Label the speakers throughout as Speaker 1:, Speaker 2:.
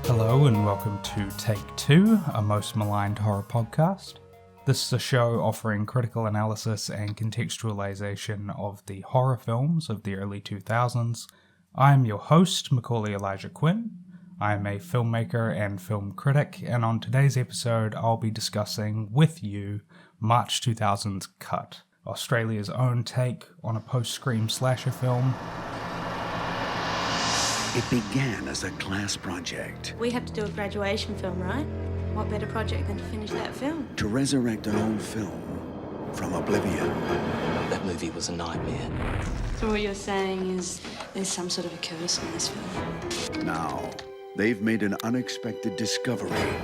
Speaker 1: Hello and welcome to Take 2, a Most Maligned Horror Podcast. This is a show offering critical analysis and contextualization of the horror films of the early 2000s. I am your host, Macaulay Elijah Quinn. I am a filmmaker and film critic, and on today's episode I'll be discussing with you March 2000's Cut, Australia's own take on a post-Scream slasher film.
Speaker 2: It began as a class project.
Speaker 3: We have to do a graduation film, right? What better project than to finish that film?
Speaker 2: To resurrect an old film from oblivion.
Speaker 4: That movie was a nightmare.
Speaker 3: So what you're saying is there's some sort of a curse on this film?
Speaker 2: Now, they've made an unexpected discovery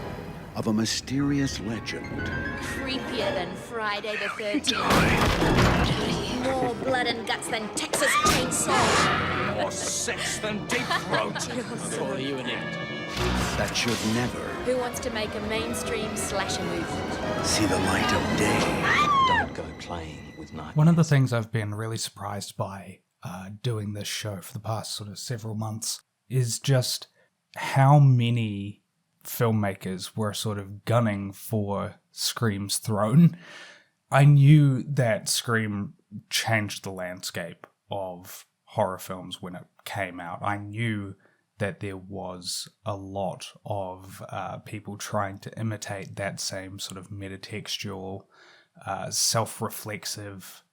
Speaker 2: of a mysterious legend.
Speaker 5: Creepier than Friday the 13th. More blood and guts than Texas Chainsaw.
Speaker 4: More sex than deep throat. What are you in it?
Speaker 2: That should never
Speaker 5: Who wants to make a mainstream slasher movie?
Speaker 2: see the light of day.
Speaker 4: Don't go playing with nightmares.
Speaker 1: One of the things I've been really surprised by doing this show for the past sort of several months is just how many filmmakers were sort of gunning for Scream's throne. I knew that Scream changed the landscape of horror films when it came out. I knew that there was a lot of people trying to imitate that same sort of metatextual, self-reflexive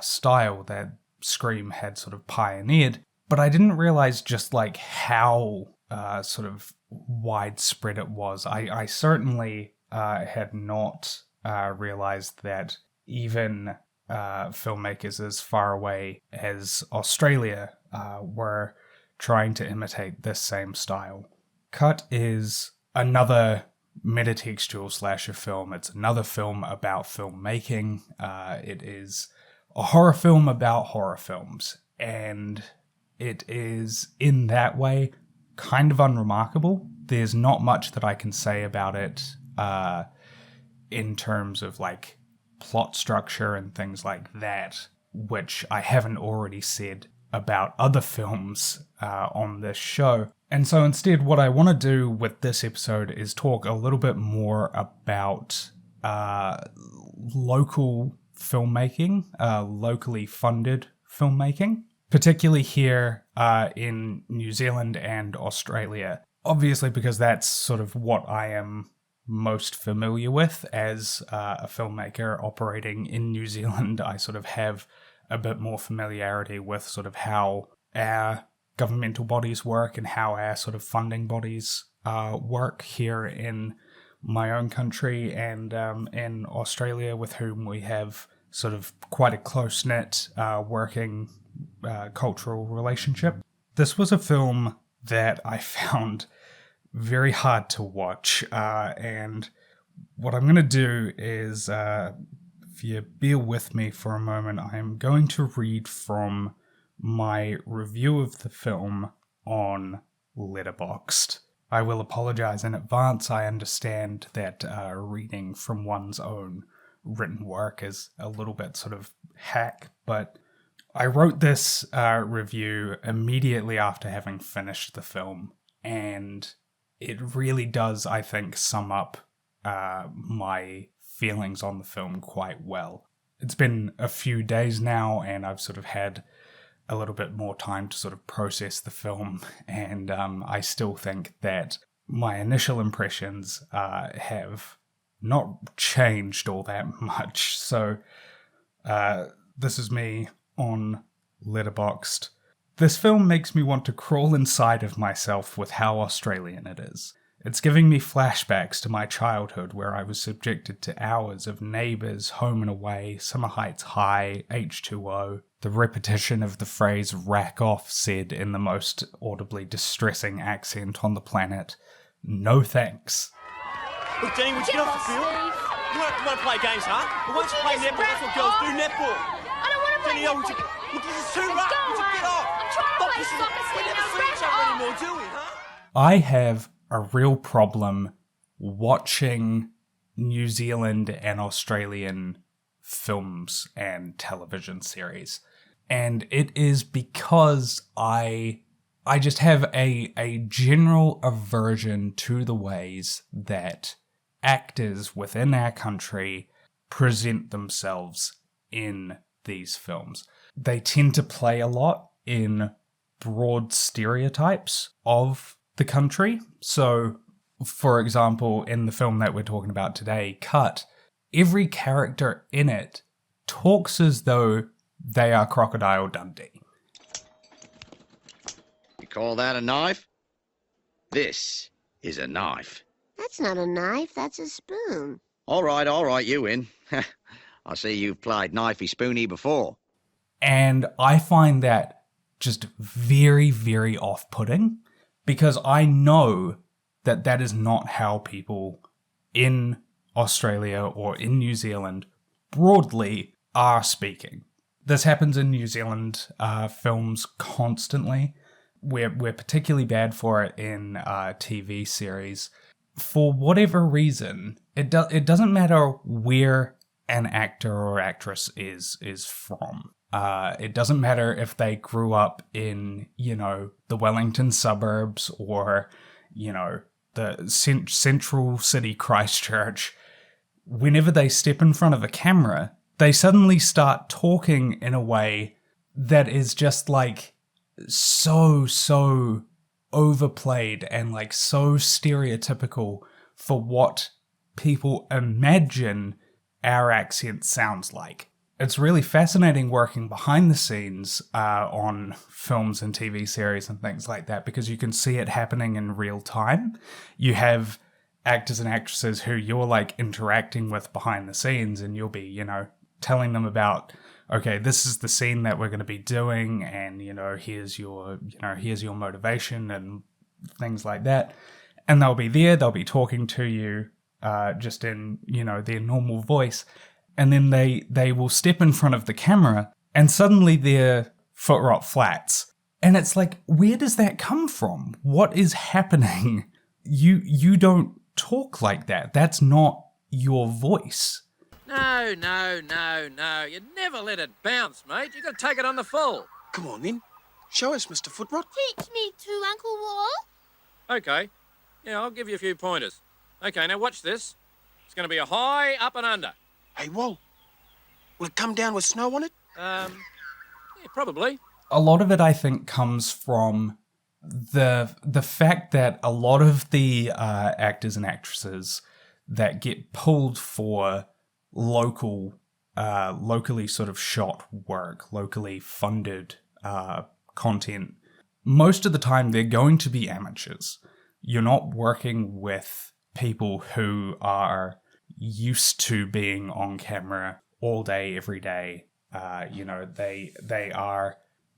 Speaker 1: style that Scream had sort of pioneered. But I didn't realize just like how sort of widespread it was. I certainly had not realized that even filmmakers as far away as Australia were trying to imitate this same style. Cut is another metatextual slasher film. It's another film about filmmaking. It is a horror film about horror films, and it is in that way kind of unremarkable. There's not much that I can say about it in terms of like plot structure and things like that, which I haven't already said about other films on this show. And so instead what I want to do with this episode is talk a little bit more about local filmmaking, locally funded filmmaking, particularly here in New Zealand and Australia. Obviously, because that's sort of what I am most familiar with as a filmmaker operating in New Zealand. I sort of have a bit more familiarity with sort of how our governmental bodies work and how our sort of funding bodies work here in my own country and in Australia, with whom we have sort of quite a close-knit working cultural relationship. This was a film that I found very hard to watch, and what I'm going to do is, if you bear with me for a moment, I'm going to read from my review of the film on Letterboxd. I will apologize in advance. I understand that reading from one's own written work is a little bit sort of hack, but I wrote this review immediately after having finished the film, and it really does, I think, sum up my feelings on the film quite well. It's been a few days now, and I've sort of had a little bit more time to sort of process the film, and I still think that my initial impressions have not changed all that much. So this is me on Letterboxd This film makes me want to crawl inside of myself with how Australian it is. It's giving me flashbacks to my childhood where I was subjected to hours of Neighbours, Home and Away, Summer Heights High, H2O, the repetition of the phrase rack off said in the most audibly distressing accent on the planet. No thanks.
Speaker 4: Look, Jenny, would you get off the field? You want to play games, huh? But once you play netball, that's what girls do, netball.
Speaker 5: I don't want to play
Speaker 4: Jenny,
Speaker 5: netball.
Speaker 4: look, this is too rough. Would you get off?
Speaker 5: I'm trying to play soccer,
Speaker 4: We never see each other anymore, do we, huh?
Speaker 1: I have a real problem watching New Zealand and Australian films and television series. And it is because I just have a general aversion to the ways that actors within our country present themselves in these films. They tend to play a lot in broad stereotypes of the country. So, for example, in the film that we're talking about today, Cut, every character in it talks as though they are Crocodile Dundee.
Speaker 6: You call that a knife? This is a knife.
Speaker 7: That's not a knife, that's a spoon.
Speaker 6: All right, you win. I see you've played knifey spoony before.
Speaker 1: And I find that just very, very off-putting, because I know that that is not how people in Australia or in New Zealand broadly are speaking. This happens in New Zealand films constantly. We're particularly bad for it in TV series. For whatever reason, it doesn't matter where an actor or actress is from. It doesn't matter if they grew up in, the Wellington suburbs or, the central city Christchurch. Whenever they step in front of a camera, they suddenly start talking in a way that is just like so overplayed and like so stereotypical for what people imagine our accent sounds like. It's really fascinating working behind the scenes on films and TV series and things like that, because you can see it happening in real time. You have actors and actresses who you're like interacting with behind the scenes, and you'll be, telling them about, okay, this is the scene that we're going to be doing, and here's your motivation and things like that. And they'll be there, they'll be talking to you just in, their normal voice. And then they will step in front of the camera and suddenly their foot rot flats. And it's like, where does that come from? What is happening? You don't talk like that. That's not your voice.
Speaker 8: No. You never let it bounce, mate. You got to take it on the full.
Speaker 4: Come on, then. Show us, Mr. Footrot.
Speaker 5: Teach me to, Uncle Wall.
Speaker 8: Okay. Yeah, I'll give you a few pointers. Okay, now watch this. It's going to be a high up and under.
Speaker 4: Hey, Wall. Will it come down with snow on it?
Speaker 8: Yeah, probably.
Speaker 1: A lot of it, I think, comes from the fact that a lot of the actors and actresses that get pulled for locally sort of shot work, locally funded content, most of the time they're going to be amateurs. You're not working with people who are used to being on camera all day, every day.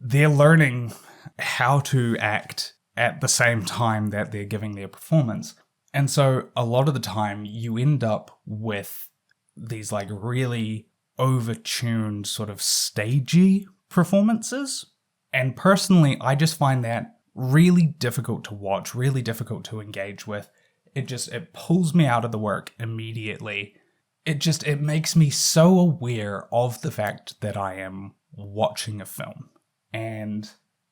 Speaker 1: They're learning how to act at the same time that they're giving their performance. And so a lot of the time you end up with these like really overtuned sort of stagey performances. And personally, I just find that really difficult to watch, really difficult to engage with. It pulls me out of the work immediately. It makes me so aware of the fact that I am watching a film. And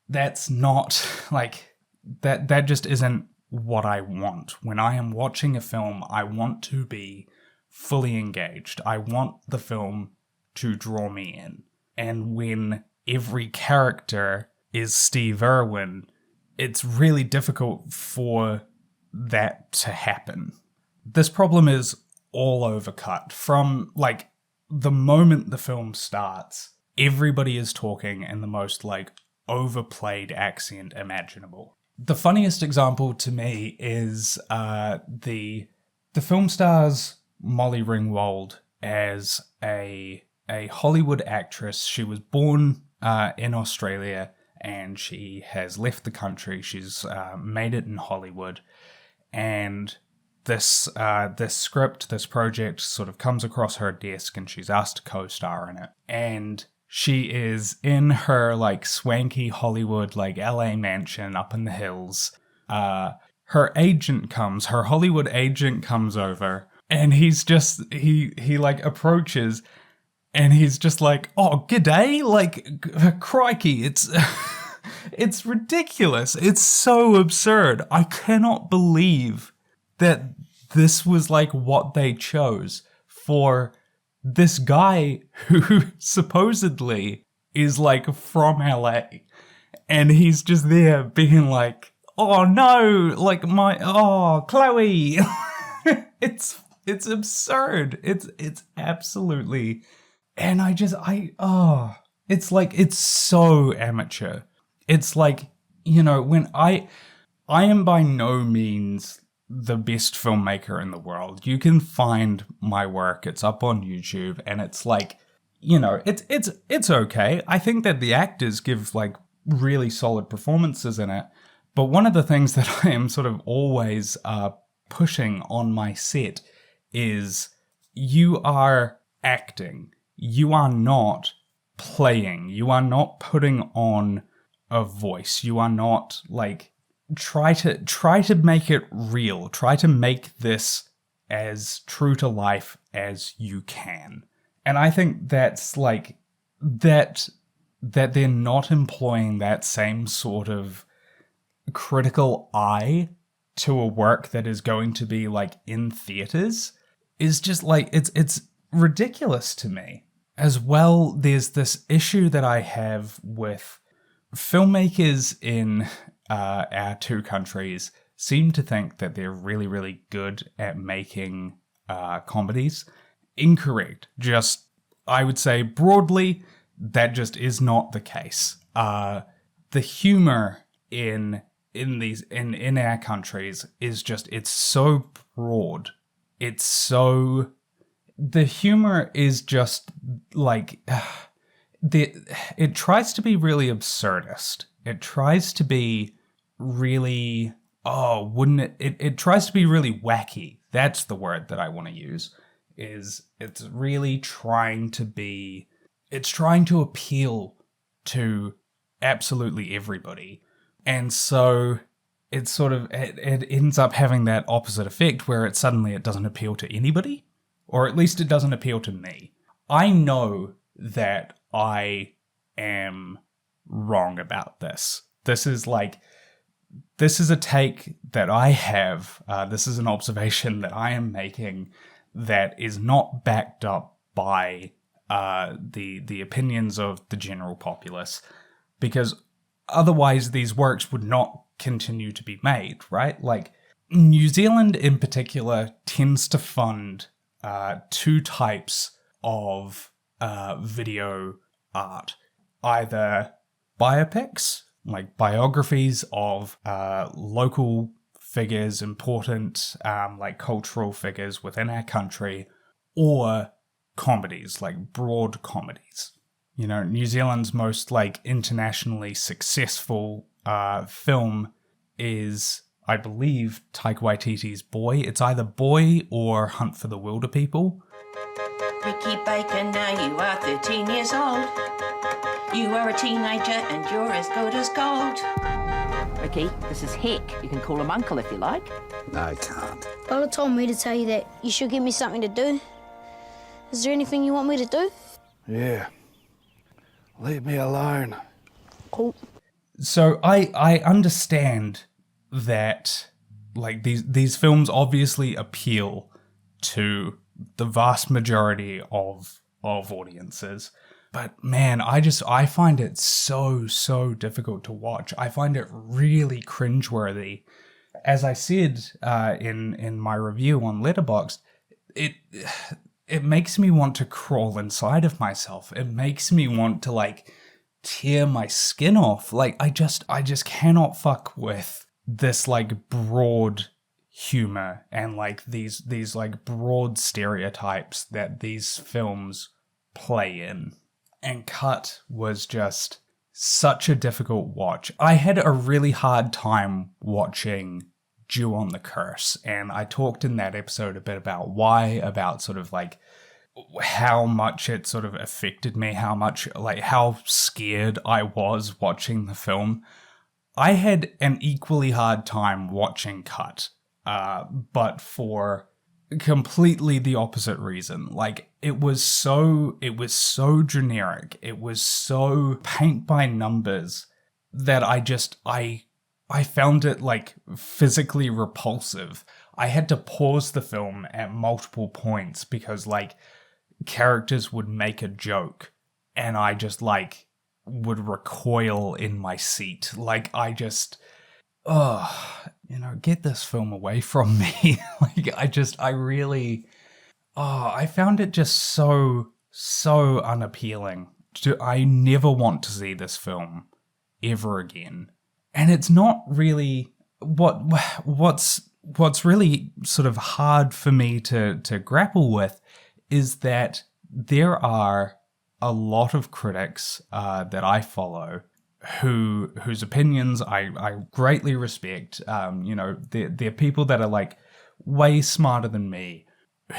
Speaker 1: that's not like, that just isn't what I want. When I am watching a film, I want to be fully engaged. I want the film to draw me in. And when every character is Steve Irwin, it's really difficult for that to happen. This problem is all over Cut. From like the moment the film starts, everybody is talking in the most like overplayed accent imaginable. The funniest example to me is the film stars Molly Ringwald as a Hollywood actress. She was born in Australia and she has left the country. She's made it in Hollywood, and this script, this project sort of comes across her desk and she's asked to co-star in it. And she is in her like swanky Hollywood, like LA mansion up in the hills. Her Hollywood agent comes over, and he's just, he like approaches and he's just like, oh, g'day, like, crikey, it's ridiculous. It's so absurd. I cannot believe that this was like what they chose for this guy who supposedly is like from LA, and he's just there being like, oh no, like Chloe. it's absurd. It's absolutely, and it's like, it's so amateur. It's like, you know, when I am by no means the best filmmaker in the world. You can find my work. It's up on YouTube, and it's like, you know, it's okay. I think that the actors give like really solid performances in it. But one of the things that I am sort of always pushing on my set is you are acting. You are not playing. You are not putting on a voice. You are not like, try to make it real. Try to make this as true to life as you can. And I think that's like that they're not employing that same sort of critical eye to a work that is going to be like in theaters is just like, it's ridiculous to me. As well, there's this issue that I have with filmmakers in our two countries seem to think that they're really, really good at making comedies. Incorrect. Just, I would say broadly, that just is not the case. The humor in our countries is just, it's so broad. The humor is just like, it tries to be really absurdist. It tries to be really, it tries to be really wacky. That's the word that I want to use. It's really trying to appeal to absolutely everybody. And so it ends up having that opposite effect where it doesn't appeal to anybody, or at least it doesn't appeal to me. I know that I am wrong about this. This is a take that I have. This is an observation that I am making that is not backed up by the opinions of the general populace, because otherwise these works would not continue to be made, right? Like, New Zealand in particular tends to fund two types of video art. Either biopics, like biographies of local figures, important like cultural figures within our country, or comedies, like broad comedies. You know, New Zealand's most like internationally successful film is, I believe, Taika Waititi's Boy. It's either Boy or Hunt for the Wilder People.
Speaker 9: Ricky Baker, now you are 13 years old. You are a teenager and you're as good as gold.
Speaker 10: Ricky, this is Heck. You can call him Uncle if you like.
Speaker 11: No, I can't.
Speaker 12: Lola told me to tell you that you should give me something to do. Is there anything you want me to do?
Speaker 11: Yeah. Leave me alone.
Speaker 12: Cool.
Speaker 1: So I understand that like these films obviously appeal to the vast majority of audiences. But man, I find it so difficult to watch. I find it really cringeworthy. As I said in my review on Letterboxd, it makes me want to crawl inside of myself. It makes me want to like tear my skin off. Like, I just cannot fuck with this, like, broad humor and, like, these like, broad stereotypes that these films play in. And Cut was just such a difficult watch. I had a really hard time watching Due on the Curse, and I talked in that episode a bit about why, about sort of like how much it sort of affected me, how much, like, how scared I was watching the film. I had an equally hard time watching Cut, but for completely the opposite reason. Like, it was so generic, it was so paint by numbers that I found it, like, physically repulsive. I had to pause the film at multiple points because, like, characters would make a joke and I just, like, would recoil in my seat. Like, I just, get this film away from me. Like, I found it just so unappealing. I never want to see this film ever again. And it's not really what's really sort of hard for me to grapple with is that there are a lot of critics that I follow whose opinions I greatly respect. They're people that are, like, way smarter than me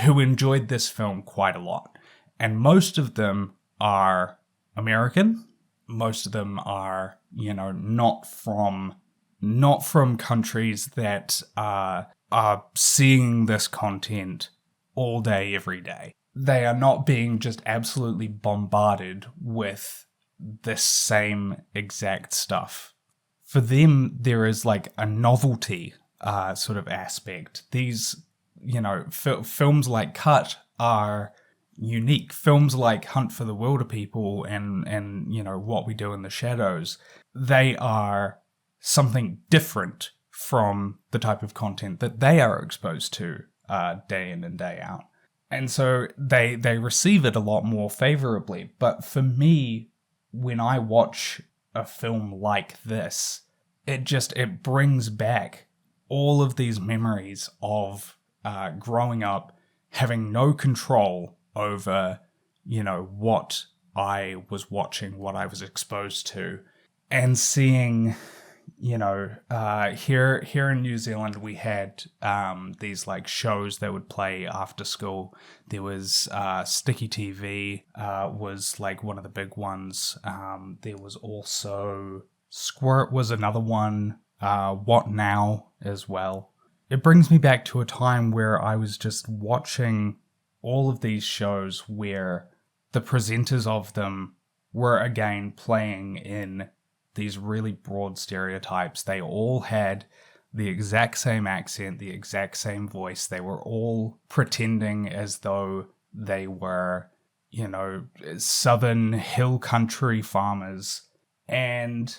Speaker 1: who enjoyed this film quite a lot. And most of them are American. Most of them are, not from countries that are seeing this content all day, every day. They are not being just absolutely bombarded with this same exact stuff. For them, there is, like, a novelty sort of aspect. These, films like Cut are unique. Films like Hunt for the Wilder People and What We Do in the Shadows, they are something different from the type of content that they are exposed to day in and day out. And so they receive it a lot more favorably. But for me, when I watch a film like this, it brings back all of these memories of growing up, having no control over, what I was watching, what I was exposed to, and seeing, here in New Zealand, we had these, like, shows that would play after school. There was Sticky TV was, like, one of the big ones. There was also Squirt was another one. What Now as well. It brings me back to a time where I was just watching all of these shows where the presenters of them were again playing in these really broad stereotypes. They all had the exact same accent, the exact same voice. They were all pretending as though they were, southern hill country farmers. And,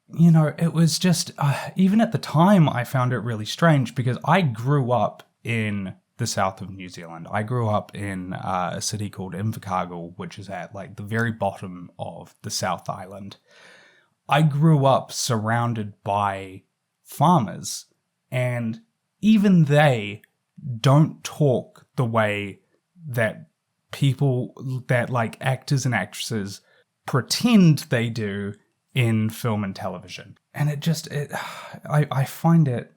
Speaker 1: it was just, even at the time, I found it really strange because I grew up in the south of New Zealand. I grew up in a city called Invercargill, which is at, like, the very bottom of the South Island. I grew up surrounded by farmers, and even they don't talk the way that people, that, like, actors and actresses pretend they do in film and television. And I find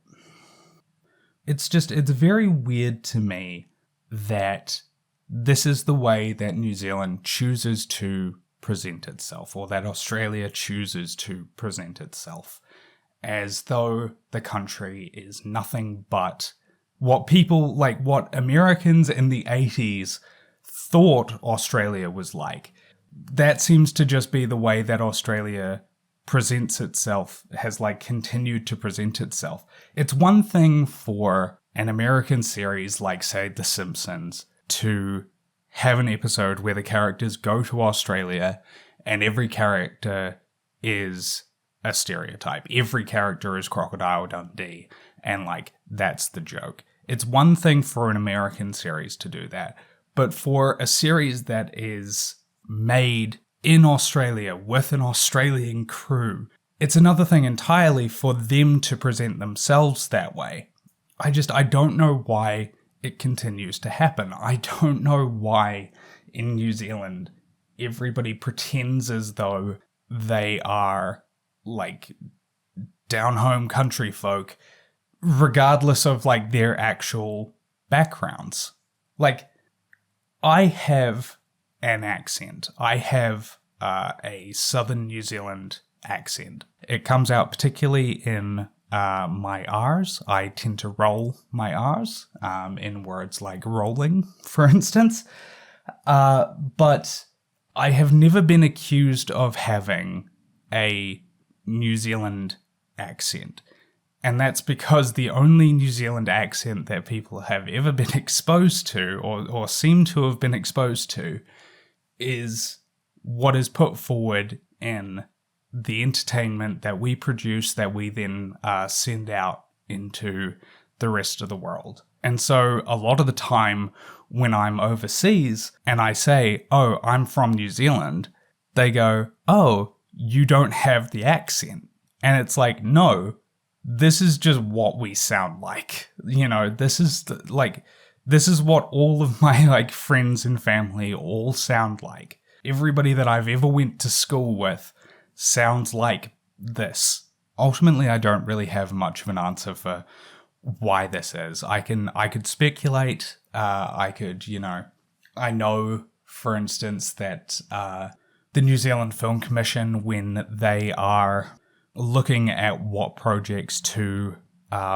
Speaker 1: it's very weird to me that this is the way that New Zealand chooses to present itself, or that Australia chooses to present itself, as though the country is nothing but what people, like, what Americans in the 80s thought Australia was like. That seems to just be the way that Australia presents itself, has, like, continued to present itself. It's one thing for an American series like, say, The Simpsons to have an episode where the characters go to Australia and every character is a stereotype. Every character is Crocodile Dundee, and, like, that's the joke. It's one thing for an American series to do that, but for a series that is made in Australia with an Australian crew. It's another thing entirely for them to present themselves that way. I don't know why it continues to happen. I don't know why in New Zealand everybody pretends as though they are like down-home country folk, regardless of like their actual backgrounds. Like, I have an accent. I have a Southern New Zealand accent. It comes out particularly in my R's. I tend to roll my R's in words like rolling, for instance. But I have never been accused of having a New Zealand accent. And that's because the only New Zealand accent that people have ever been exposed to, or seem to have been exposed to, is what is put forward in the entertainment that we produce, that we then send out into the rest of the world. And so a lot of the time when I'm overseas and I say, oh, I'm from New Zealand, they go, oh, you don't have the accent. And it's like, no, this is just what we sound like. You know, this is what all of my like friends and family all sound like. Everybody that I've ever went to school with sounds like this. Ultimately, I don't really have much of an answer for why this is. I could speculate. I know, for instance, that the New Zealand Film Commission, when they are looking at what projects to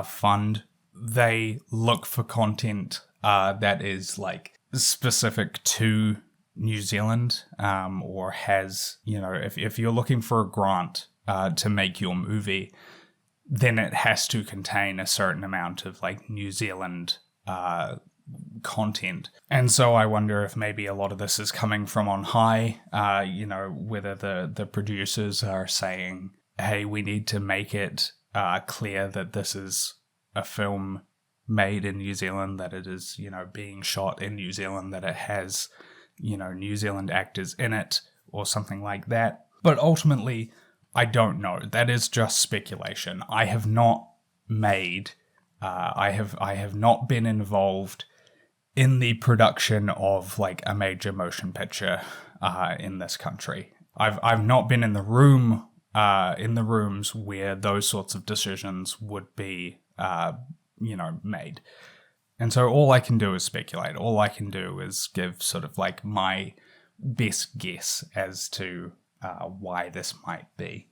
Speaker 1: fund, they look for content that is like specific to New Zealand, or has, if you're looking for a grant to make your movie, then it has to contain a certain amount of like New Zealand content. And so I wonder if maybe a lot of this is coming from on high, whether the producers are saying, hey, we need to make it clear that this is a film made in New Zealand, that it is, being shot in New Zealand, that it has, New Zealand actors in it, or something like that. But ultimately, I don't know. That is just speculation. I have not made, I have not been involved in the production of like a major motion picture in this country. I've not been in the room, in the rooms where those sorts of decisions would be, made. And so all I can do is speculate. All I can do is give sort of like my best guess as to why this might be.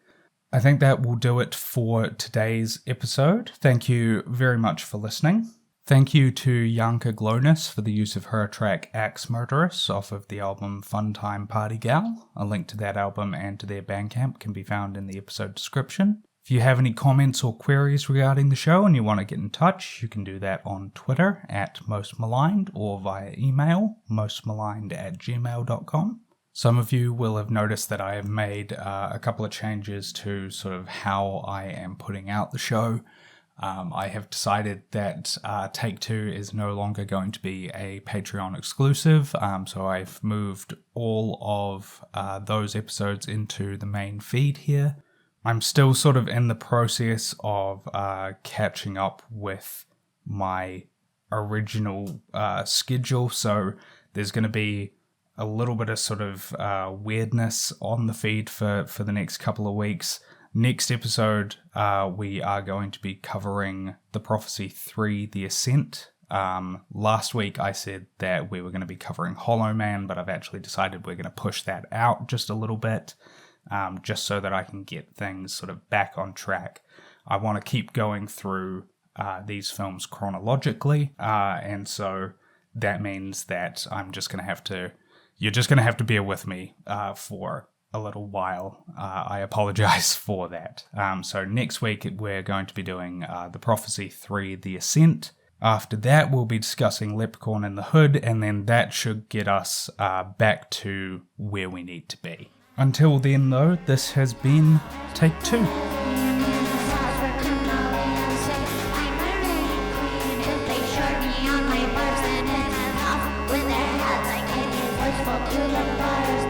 Speaker 1: I think that will do it for today's episode. Thank you very much for listening. Thank you to Janka Glonis for the use of her track Axe Murderess off of the album Fun Time Party Gal. A link to that album and to their Bandcamp can be found in the episode description. If you have any comments or queries regarding the show and you want to get in touch, you can do that on Twitter at Most Maligned or via email, mostmaligned@gmail.com. Some of you will have noticed that I have made a couple of changes to sort of how I am putting out the show. I have decided that Take Two is no longer going to be a Patreon exclusive, so I've moved all of those episodes into the main feed here. I'm still sort of in the process of catching up with my original schedule, so there's going to be a little bit of sort of weirdness on the feed for the next couple of weeks. Next episode, we are going to be covering The Prophecy 3, The Ascent. Last week I said that we were going to be covering Hollow Man, but I've actually decided we're going to push that out just a little bit, just so that I can get things sort of back on track. I want to keep going through these films chronologically, and so that means that you're just going to have to bear with me for a little while. I apologize for that. So next week we're going to be doing The Prophecy 3, The Ascent. After that we'll be discussing Leprechaun in the Hood, and then that should get us back to where we need to be. Until then though, this has been Take Two.
Speaker 12: To the fires.